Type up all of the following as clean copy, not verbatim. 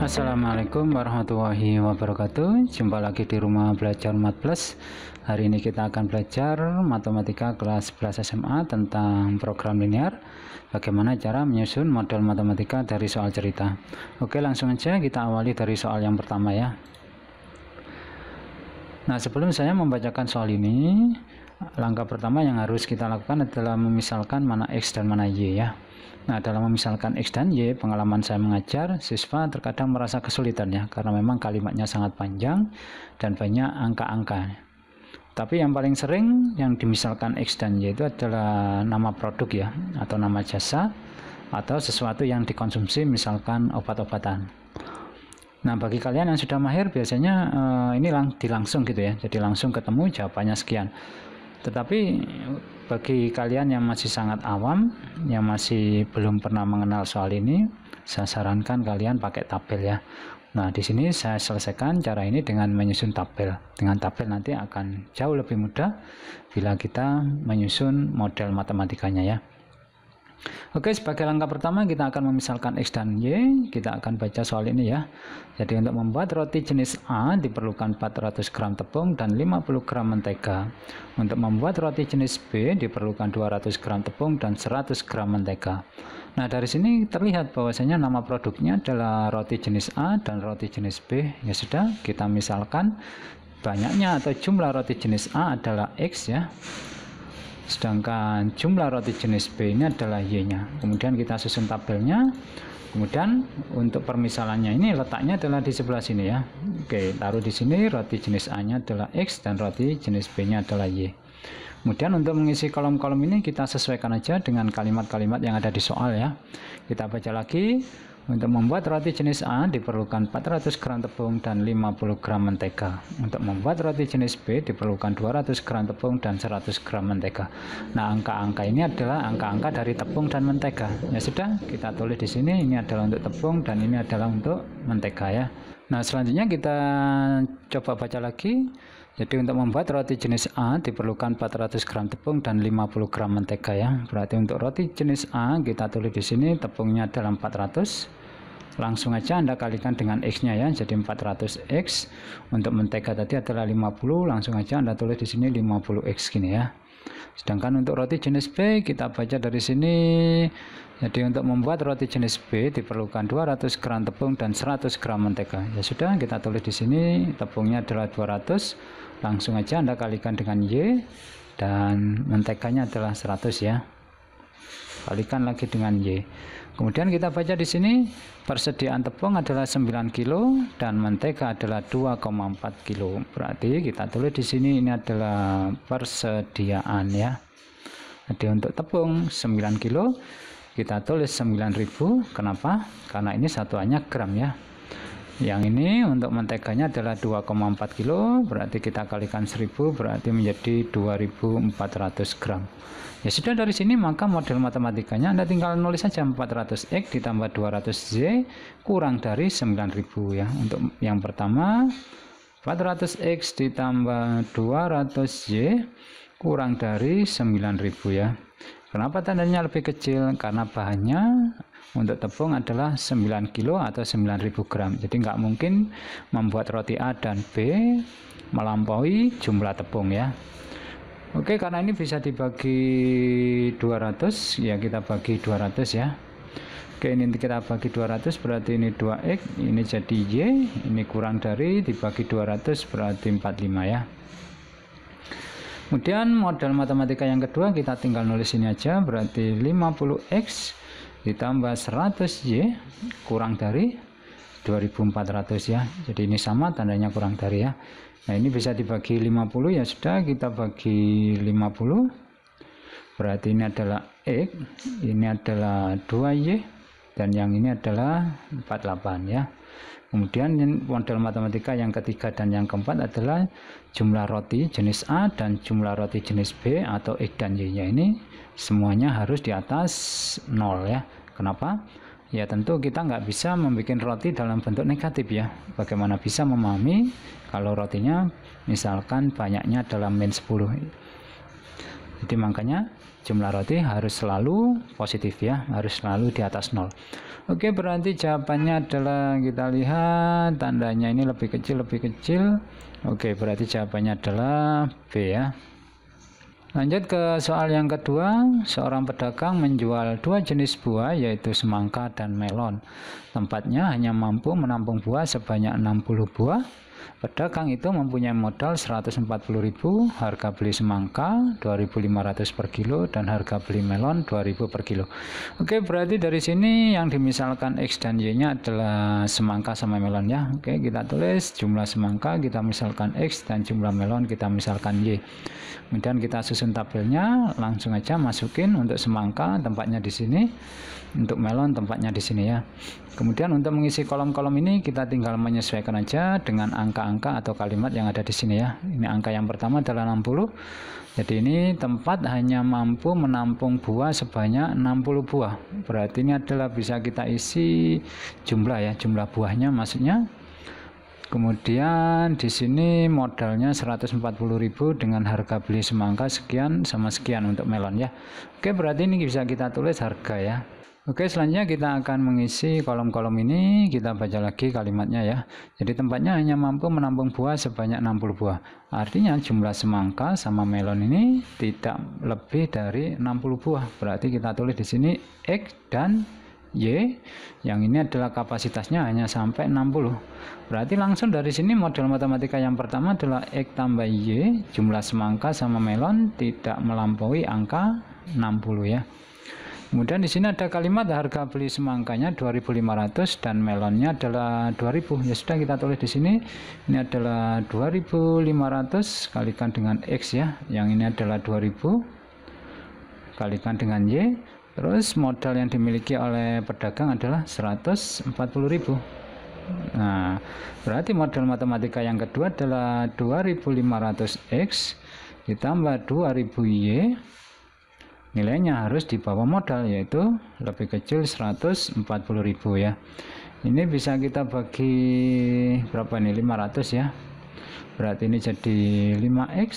Assalamualaikum warahmatullahi wabarakatuh. Jumpa lagi di Rumah Belajar Mat Plus. Hari ini kita akan belajar matematika kelas 11 SMA tentang program linear. Bagaimana cara menyusun model matematika dari soal cerita. Oke, langsung aja kita awali dari soal yang pertama ya. Nah, sebelum saya membacakan soal ini, langkah pertama yang harus kita lakukan adalah memisalkan mana X dan mana Y ya. Nah, dalam memisalkan X dan Y, pengalaman saya mengajar, siswa terkadang merasa kesulitan ya, karena memang kalimatnya sangat panjang dan banyak angka-angka. Tapi yang paling sering yang dimisalkan X dan Y itu adalah nama produk ya, atau nama jasa, atau sesuatu yang dikonsumsi, misalkan obat-obatan. Nah, bagi kalian yang sudah mahir, biasanya ini langsung gitu ya, jadi langsung ketemu jawabannya sekian. Tetapi bagi kalian yang masih sangat awam, yang masih belum pernah mengenal soal ini, saya sarankan kalian pakai tabel ya. Nah, di sini saya selesaikan cara ini dengan menyusun tabel. Dengan tabel nanti akan jauh lebih mudah bila kita menyusun model matematikanya ya. Oke, sebagai langkah pertama kita akan memisalkan X dan Y. Kita akan baca soal ini ya. Jadi untuk membuat roti jenis A diperlukan 400 gram tepung dan 50 gram mentega. Untuk membuat roti jenis B diperlukan 200 gram tepung dan 100 gram mentega. Nah, dari sini terlihat bahwasanya nama produknya adalah roti jenis A dan roti jenis B. Ya sudah, kita misalkan banyaknya atau jumlah roti jenis A adalah X ya. Sedangkan jumlah roti jenis B ini adalah Y-nya. Kemudian kita susun tabelnya. Kemudian untuk permisalannya ini letaknya adalah di sebelah sini ya. Oke, taruh di sini roti jenis A-nya adalah X dan roti jenis B-nya adalah Y. Kemudian untuk mengisi kolom-kolom ini kita sesuaikan aja dengan kalimat-kalimat yang ada di soal ya. Kita baca lagi. Untuk membuat roti jenis A diperlukan 400 gram tepung dan 50 gram mentega. Untuk membuat roti jenis B diperlukan 200 gram tepung dan 100 gram mentega. Nah, angka-angka ini adalah angka-angka dari tepung dan mentega. Ya sudah, kita tulis di sini ini adalah untuk tepung dan ini adalah untuk mentega ya. Nah, selanjutnya kita coba baca lagi. Jadi untuk membuat roti jenis A diperlukan 400 gram tepung dan 50 gram mentega ya. Berarti untuk roti jenis A kita tulis di sini tepungnya adalah 400. Langsung aja Anda kalikan dengan X-nya ya. Jadi 400X. Untuk mentega tadi adalah 50. Langsung aja Anda tulis di sini 50X gini ya. Sedangkan untuk roti jenis B kita baca dari sini. Jadi untuk membuat roti jenis B diperlukan 200 gram tepung dan 100 gram mentega. Ya sudah, kita tulis di sini tepungnya adalah 200. Langsung aja Anda kalikan dengan Y dan menteganya adalah 100 ya. Kalikan lagi dengan Y. Kemudian kita baca di sini persediaan tepung adalah 9 kilo dan mentega adalah 2,4 kilo. Berarti kita tulis di sini ini adalah persediaan ya. Jadi untuk tepung 9 kilo kita tulis 9.000. Kenapa? Karena ini satuannya gram ya. Yang ini untuk menteganya adalah 2,4 kilo, berarti kita kalikan 1000 berarti menjadi 2400 gram. Ya sudah, dari sini maka model matematikanya Anda tinggal nulis saja 400X ditambah 200Y kurang dari 9000 ya. Untuk yang pertama 400X ditambah 200Y kurang dari 9000 ya. Kenapa tandanya lebih kecil? Karena bahannya untuk tepung adalah 9 kilo atau 9000 gram. Jadi nggak mungkin membuat roti A dan B melampaui jumlah tepung ya. Oke, karena ini bisa dibagi 200 ya, kita bagi 200 ya. Oke, ini kita bagi 200 berarti ini 2X, ini jadi Y, ini kurang dari dibagi 200 berarti 45 ya. Kemudian model matematika yang kedua kita tinggal nulis ini aja, berarti 50X ditambah 100Y kurang dari 2400 ya. Jadi ini sama, tandanya kurang dari ya. Nah, ini bisa dibagi 50 ya sudah, kita bagi 50. Berarti ini adalah X, ini adalah 2Y dan yang ini adalah 48 ya. Kemudian model matematika yang ketiga dan yang keempat adalah jumlah roti jenis A dan jumlah roti jenis B atau X dan Y-nya ini semuanya harus di atas 0 ya. Kenapa? Ya tentu kita nggak bisa membuat roti dalam bentuk negatif ya. Bagaimana bisa memahami kalau rotinya misalkan banyaknya dalam min 10. Jadi makanya jumlah roti harus selalu positif ya, harus selalu di atas 0. Oke, berarti jawabannya adalah, kita lihat tandanya ini lebih kecil. Oke, berarti jawabannya adalah B ya. Lanjut ke soal yang kedua. Seorang pedagang menjual dua jenis buah, yaitu semangka dan melon. Tempatnya hanya mampu menampung buah sebanyak 60 buah. Pedagang itu mempunyai modal 140.000, harga beli semangka 2.500 per kilo, dan harga beli melon 2.000 per kilo. Oke, berarti dari sini yang dimisalkan X dan Y-nya adalah semangka sama melon ya. Oke, kita tulis jumlah semangka kita misalkan X dan jumlah melon kita misalkan Y. Kemudian kita susun tabelnya, langsung aja masukin untuk semangka tempatnya di sini, untuk melon tempatnya di sini ya. Kemudian untuk mengisi kolom-kolom ini kita tinggal menyesuaikan aja dengan angka-angka atau kalimat yang ada di sini ya. Ini angka yang pertama adalah 60. Jadi ini tempat hanya mampu menampung buah sebanyak 60 buah. Berarti ini adalah bisa kita isi jumlah ya, jumlah buahnya maksudnya. Kemudian di sini modalnya 140.000 dengan harga beli semangka sekian sama sekian untuk melon ya. Oke, berarti ini bisa kita tulis harga ya. Oke, selanjutnya kita akan mengisi kolom-kolom ini. Kita baca lagi kalimatnya ya. Jadi tempatnya hanya mampu menampung buah sebanyak 60 buah. Artinya jumlah semangka sama melon ini tidak lebih dari 60 buah. Berarti kita tulis di sini X dan Y, yang ini adalah kapasitasnya hanya sampai 60. Berarti langsung dari sini model matematika yang pertama adalah X tambah Y, jumlah semangka sama melon tidak melampaui angka 60 ya. Kemudian di sini ada kalimat harga beli semangkanya 2.500 dan melonnya adalah 2.000. Ya sudah, kita tulis di sini. Ini adalah 2.500 kalikan dengan X ya. Yang ini adalah 2.000 kalikan dengan Y. Terus modal yang dimiliki oleh pedagang adalah 140.000. Nah, berarti modal matematika yang kedua adalah 2.500X ditambah 2.000Y. Nilainya harus di bawah modal, yaitu lebih kecil 140.000 ya. Ini bisa kita bagi berapa nih? 500 ya. Berarti ini jadi 5X.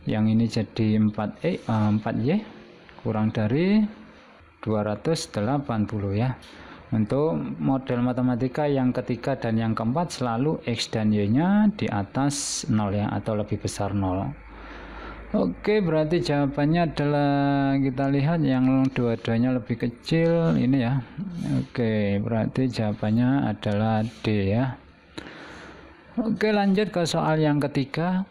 Yang ini jadi 4Y kurang dari 280 ya. Untuk model matematika yang ketiga dan yang keempat selalu X dan Y nya di atas 0 ya, atau lebih besar 0. Oke, berarti jawabannya adalah, kita lihat yang dua-duanya lebih kecil ini ya. Oke, berarti jawabannya adalah D ya. Oke, lanjut ke soal yang ketiga.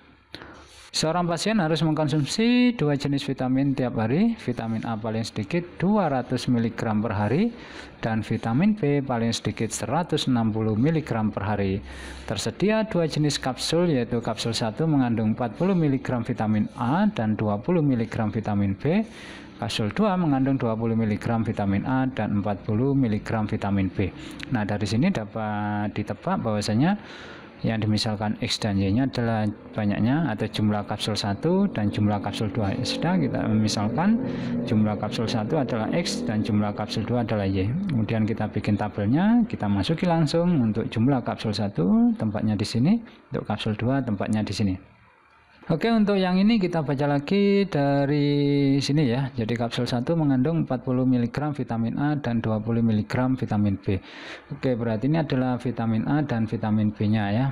Seorang pasien harus mengkonsumsi 2 jenis vitamin tiap hari. Vitamin A paling sedikit 200 mg per hari dan vitamin B paling sedikit 160 mg per hari. Tersedia 2 jenis kapsul, yaitu kapsul 1 mengandung 40 mg vitamin A dan 20 mg vitamin B. Kapsul 2 mengandung 20 mg vitamin A dan 40 mg vitamin B. Nah, dari sini dapat ditebak bahwasanya yang dimisalkan X dan Y-nya adalah banyaknya atau jumlah kapsul 1 dan jumlah kapsul 2. Sudah, kita misalkan jumlah kapsul 1 adalah X dan jumlah kapsul 2 adalah Y. Kemudian kita bikin tabelnya, kita masuki langsung untuk jumlah kapsul 1 tempatnya di sini, untuk kapsul 2 tempatnya di sini. Oke, untuk yang ini kita baca lagi dari sini ya. Jadi kapsul 1 mengandung 40 mg vitamin A dan 20 mg vitamin B. Oke, berarti ini adalah vitamin A dan vitamin B-nya ya.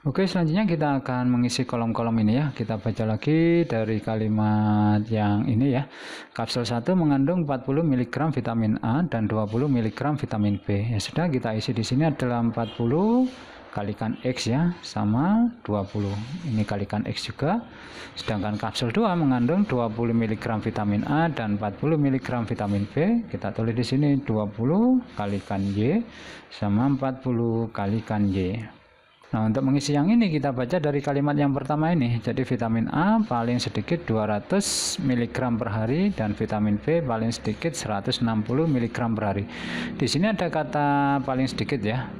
Oke, selanjutnya kita akan mengisi kolom-kolom ini ya. Kita baca lagi dari kalimat yang ini ya. Kapsul 1 mengandung 40 mg vitamin A dan 20 mg vitamin B. Ya sudah, kita isi di sini adalah 40 kalikan X ya, sama 20. Ini kalikan X juga. Sedangkan kapsul 2 mengandung 20 mg vitamin A dan 40 mg vitamin B. Kita tulis di sini 20 kalikan Y sama 40 kalikan Y. Nah, untuk mengisi yang ini kita baca dari kalimat yang pertama ini. Jadi vitamin A paling sedikit 200 mg per hari dan vitamin B paling sedikit 160 mg per hari. Di sini ada kata paling sedikit ya.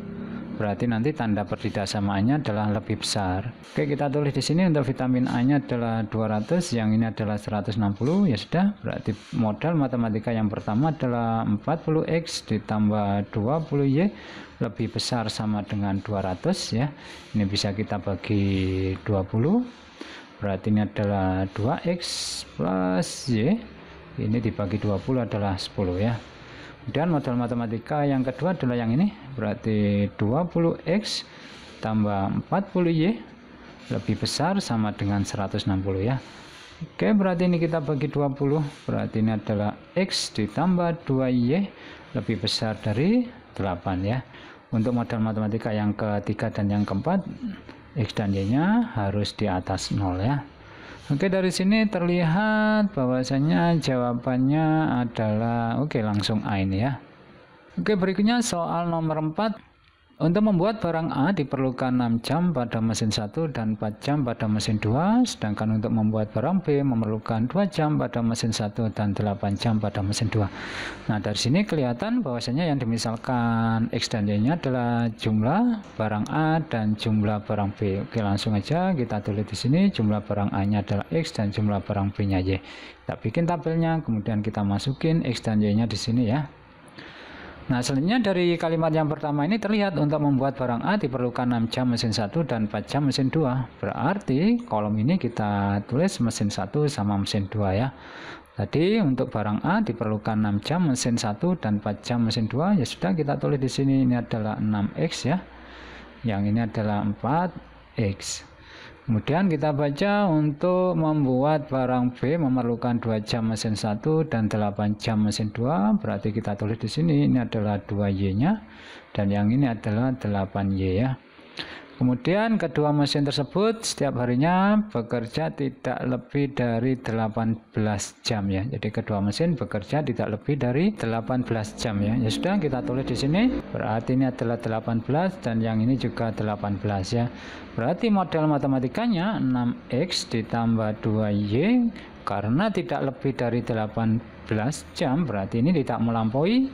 Berarti nanti tanda pertidaksamanya adalah lebih besar. Oke, kita tulis di sini untuk vitamin A-nya adalah 200, yang ini adalah 160. Ya sudah, berarti modal matematika yang pertama adalah 40X ditambah 20Y lebih besar sama dengan 200 ya. Ini bisa kita bagi 20. berarti ini adalah 2x plus y, ini dibagi 20 adalah 10 ya. Kemudian model matematika yang kedua adalah yang ini, berarti 20x tambah 40y lebih besar sama dengan 160 ya. Oke, berarti ini kita bagi 20, berarti ini adalah x ditambah 2y lebih besar dari 8 ya. Untuk model matematika yang ketiga dan yang keempat, x dan y nya harus di atas 0 ya. Oke, dari sini terlihat bahwasanya jawabannya adalah langsung A ini ya. Oke, berikutnya soal nomor 4. Untuk membuat barang A diperlukan 6 jam pada mesin 1 dan 4 jam pada mesin 2, sedangkan untuk membuat barang B memerlukan 2 jam pada mesin 1 dan 8 jam pada mesin 2. Nah, dari sini kelihatan bahwasanya yang dimisalkan X dan Y-nya adalah jumlah barang A dan jumlah barang B. Oke, langsung aja kita tulis di sini jumlah barang A-nya adalah X dan jumlah barang B-nya Y. Kita bikin tabelnya, kemudian kita masukin X dan Y-nya di sini ya. Nah, selanjutnya dari kalimat yang pertama ini terlihat untuk membuat barang A diperlukan 6 jam mesin 1 dan 4 jam mesin 2. Berarti kolom ini kita tulis mesin 1 sama mesin 2 ya. Tadi untuk barang A diperlukan 6 jam mesin 1 dan 4 jam mesin 2. Ya sudah, kita tulis di sini ini adalah 6x ya. Yang ini adalah 4x. Kemudian kita baca untuk membuat barang B memerlukan 2 jam mesin 1 dan 8 jam mesin 2. Berarti kita tulis di sini ini adalah 2y-nya dan yang ini adalah 8y ya. Kemudian kedua mesin tersebut setiap harinya bekerja tidak lebih dari 18 jam ya. Jadi kedua mesin bekerja tidak lebih dari 18 jam ya. Ya sudah, kita tulis di sini. Berarti ini adalah 18 dan yang ini juga 18 ya. Berarti model matematikanya 6x ditambah 2y karena tidak lebih dari 18 jam, berarti ini tidak melampaui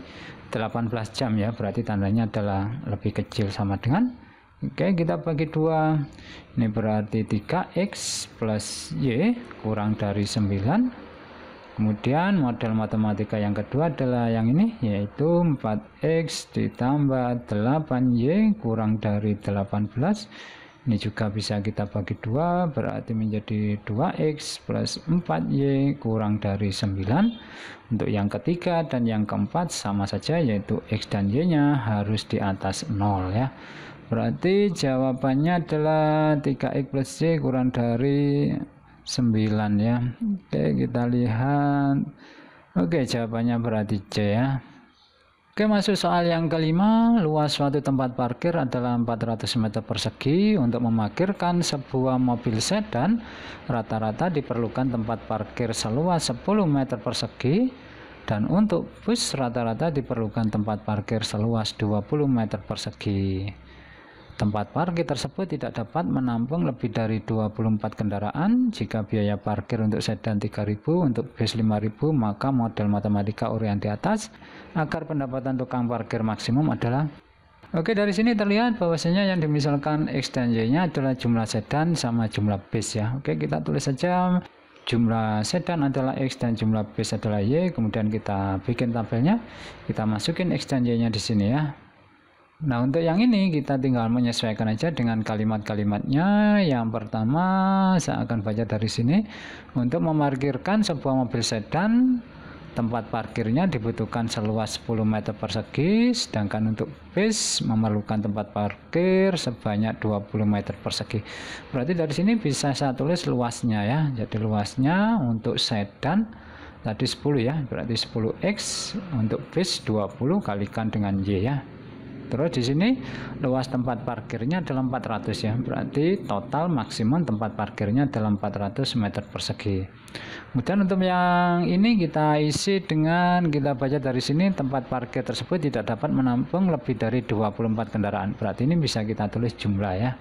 18 jam ya. Berarti tandanya adalah lebih kecil sama dengan. Oke, kita bagi 2. Ini berarti 3x plus y kurang dari 9. Kemudian model matematika yang kedua adalah yang ini, yaitu 4x ditambah 8y kurang dari 18. Ini juga bisa kita bagi 2, berarti menjadi 2x plus 4y kurang dari 9. Untuk yang ketiga dan yang keempat sama saja, yaitu x dan y-nya harus di atas 0 ya. Berarti jawabannya adalah 3x plus y kurang dari 9 ya. Oke, kita lihat. Oke, jawabannya berarti C ya. Oke, masuk soal yang kelima. Luas suatu tempat parkir adalah 400 meter persegi. Untuk memarkirkan sebuah mobil sedan, rata-rata diperlukan tempat parkir seluas 10 meter persegi. Dan untuk bus rata-rata diperlukan tempat parkir seluas 20 meter persegi. Tempat parkir tersebut tidak dapat menampung lebih dari 24 kendaraan. Jika biaya parkir untuk sedan 3.000, untuk bus 5.000, maka model matematika uraian di atas agar pendapatan tukang parkir maksimum adalah. Oke, dari sini terlihat bahwasanya yang dimisalkan X dan Y-nya adalah jumlah sedan sama jumlah bus ya. Oke, kita tulis saja jumlah sedan adalah X dan jumlah bus adalah Y. Kemudian kita bikin tabelnya, kita masukin X dan Y-nya di sini ya. Nah, untuk yang ini kita tinggal menyesuaikan aja dengan kalimat-kalimatnya. Yang pertama, saya akan baca dari sini. Untuk memarkirkan sebuah mobil sedan, tempat parkirnya dibutuhkan seluas 10 meter persegi, sedangkan untuk bus memerlukan tempat parkir sebanyak 20 meter persegi. Berarti dari sini bisa saya tulis luasnya ya. Jadi luasnya untuk sedan tadi 10 ya, berarti 10x, untuk bus 20 kalikan dengan Y ya. Terus di sini luas tempat parkirnya adalah 400 ya, berarti total maksimum tempat parkirnya adalah 400 meter persegi. Kemudian untuk yang ini kita isi dengan kita baca dari sini, tempat parkir tersebut tidak dapat menampung lebih dari 24 kendaraan. Berarti ini bisa kita tulis jumlah ya.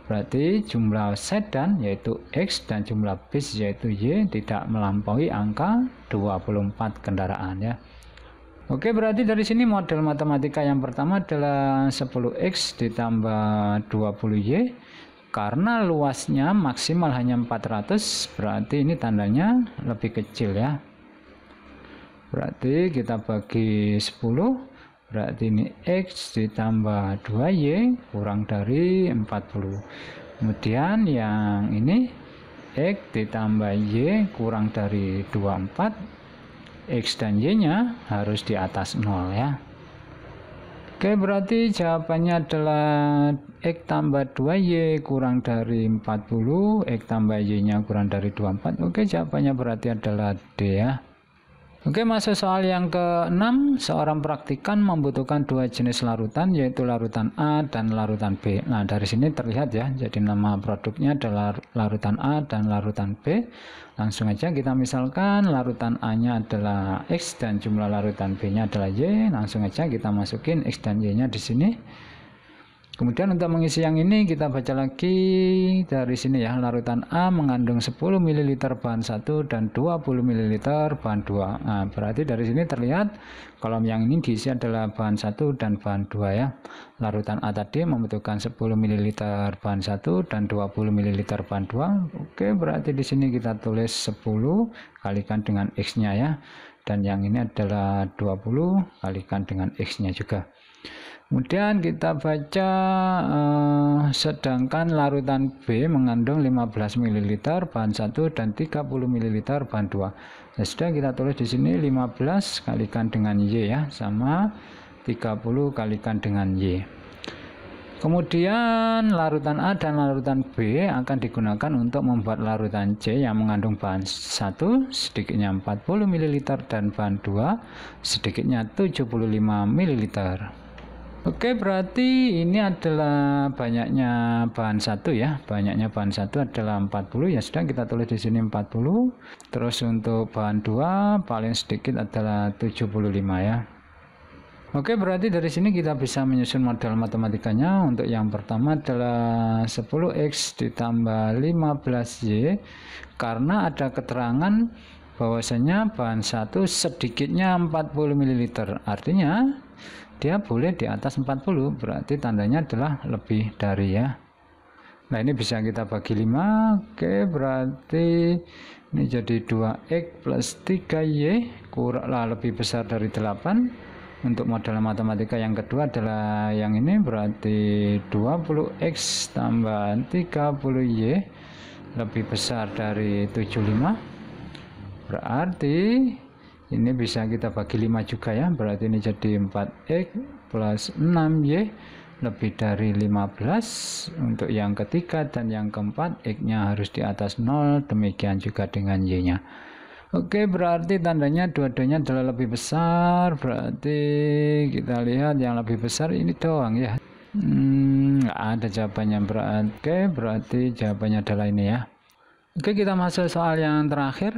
Berarti jumlah sedan yaitu X dan jumlah bus yaitu Y tidak melampaui angka 24 kendaraan ya. Oke, berarti dari sini model matematika yang pertama adalah 10x ditambah 20y. Karena luasnya maksimal hanya 400, berarti ini tandanya lebih kecil ya. Berarti kita bagi 10, berarti ini x ditambah 2y kurang dari 40. Kemudian yang ini X ditambah Y kurang dari 24, X dan Y nya harus di atas 0 ya. Oke, berarti jawabannya adalah X tambah 2Y kurang dari 40, X tambah Y nya kurang dari 24. Oke, jawabannya berarti adalah D ya. Oke, masuk soal yang ke-6. Seorang praktikan membutuhkan dua jenis larutan, yaitu larutan A dan larutan B. Nah, dari sini terlihat ya, jadi nama produknya adalah larutan A dan larutan B. Langsung aja kita misalkan larutan A-nya adalah X dan jumlah larutan B-nya adalah Y. Langsung aja kita masukin X dan Y-nya di sini. Kemudian untuk mengisi yang ini kita baca lagi dari sini ya, larutan A mengandung 10 ml bahan 1 dan 20 ml bahan 2. Nah, berarti dari sini terlihat kolom yang ini diisi adalah bahan 1 dan bahan 2 ya. Larutan A tadi membutuhkan 10 ml bahan 1 dan 20 ml bahan 2. Oke, berarti di sini kita tulis 10 kalikan dengan X-nya ya. Dan yang ini adalah 20 kalikan dengan X-nya juga. Kemudian kita baca sedangkan larutan B mengandung 15 ml bahan 1 dan 30 ml bahan 2. Ya sudah, kita tulis di sini 15 kalikan dengan Y ya, sama 30 kalikan dengan Y. Kemudian larutan A dan larutan B akan digunakan untuk membuat larutan C yang mengandung bahan 1 sedikitnya 40 ml dan bahan 2 sedikitnya 75 ml. Oke, berarti ini adalah banyaknya bahan 1 ya. Banyaknya bahan 1 adalah 40 ya, sudah kita tulis di sini 40. Terus untuk bahan 2 paling sedikit adalah 75 ya. Oke, berarti dari sini kita bisa menyusun model matematikanya. Untuk yang pertama adalah 10X ditambah 15Y, karena ada keterangan bahwasanya bahan 1 sedikitnya 40 ml. Artinya dia boleh di atas 40, berarti tandanya adalah lebih dari ya. Nah, ini bisa kita bagi 5. Oke, berarti ini jadi 2X plus 3Y kuranglah lebih besar dari 8. Untuk model matematika yang kedua adalah yang ini, berarti 20X tambah 30Y lebih besar dari 75. Berarti ini bisa kita bagi 5 juga ya, berarti ini jadi 4X plus 6Y lebih dari 15. Untuk yang ketiga dan yang keempat, X-nya harus di atas 0, demikian juga dengan Y-nya. Oke, berarti tandanya dua-duanya adalah lebih besar, berarti kita lihat yang lebih besar ini doang ya. Nggak ada jawabannya, berarti jawabannya adalah ini ya. Oke, kita masuk soal yang terakhir.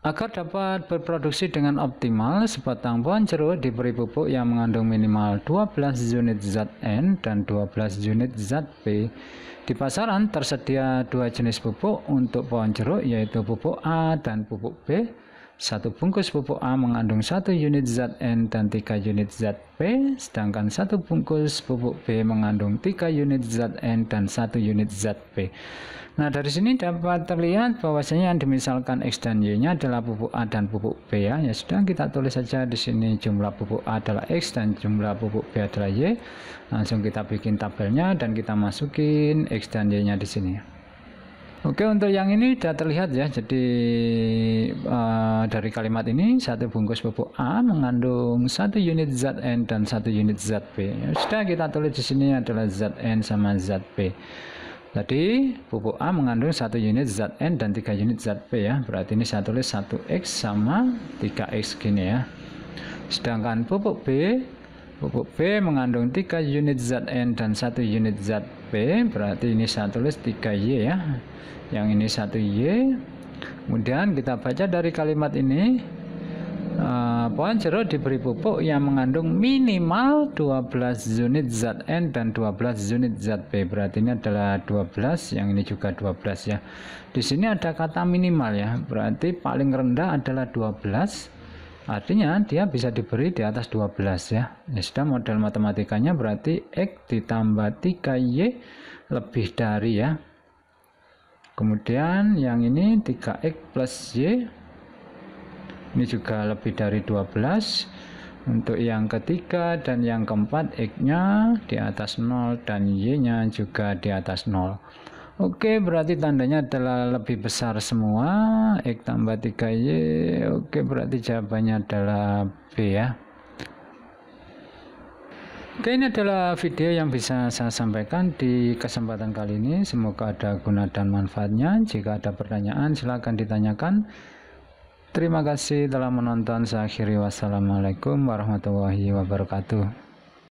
Agar dapat berproduksi dengan optimal, sebatang pohon jeruk diberi pupuk yang mengandung minimal 12 unit zat N dan 12 unit zat P. Di pasaran tersedia dua jenis pupuk untuk pohon jeruk, yaitu pupuk A dan pupuk B. Satu bungkus pupuk A mengandung 1 unit zat N dan 3 unit zat P, sedangkan satu bungkus pupuk B mengandung 3 unit zat N dan 1 unit zat P. Nah, dari sini dapat terlihat bahwasanya yang dimisalkan X dan Y-nya adalah pupuk A dan pupuk B ya. Ya sudah, kita tulis saja di sini jumlah pupuk A adalah X dan jumlah pupuk B adalah Y. Langsung kita bikin tabelnya dan kita masukin X dan Y-nya di sini. Oke, untuk yang ini sudah terlihat ya. Jadi dari kalimat ini, satu bungkus pupuk A mengandung 1 unit zat N dan 1 unit zat P. Ya sudah, kita tulis di sini adalah zat N sama zat P. Tadi pupuk A mengandung 1 unit zat N dan 3 unit zat P ya. Berarti ini saya tulis 1X sama 3X gini ya. Sedangkan pupuk B mengandung 3 unit zat N dan 1 unit zat P. Berarti ini saya tulis 3Y ya. Yang ini 1Y. Kemudian kita baca dari kalimat ini, pohon jeruk diberi pupuk yang mengandung minimal 12 unit zat N dan 12 unit zat P. Berarti ini adalah 12, yang ini juga 12 ya. Di sini ada kata minimal ya, berarti paling rendah adalah 12. Artinya dia bisa diberi di atas 12 ya. Ya sudah, model matematikanya berarti X ditambah 3Y lebih dari ya. Kemudian yang ini 3X plus Y, ini juga lebih dari 12. Untuk yang ketiga dan yang keempat, X-nya di atas 0 dan Y-nya juga di atas 0. Oke, berarti tandanya adalah lebih besar semua. X tambah 3Y. Oke, berarti jawabannya adalah B ya. Oke, ini adalah video yang bisa saya sampaikan di kesempatan kali ini. Semoga ada guna dan manfaatnya. Jika ada pertanyaan, silakan ditanyakan. Terima kasih telah menonton. Saya akhiri. Wassalamualaikum warahmatullahi wabarakatuh.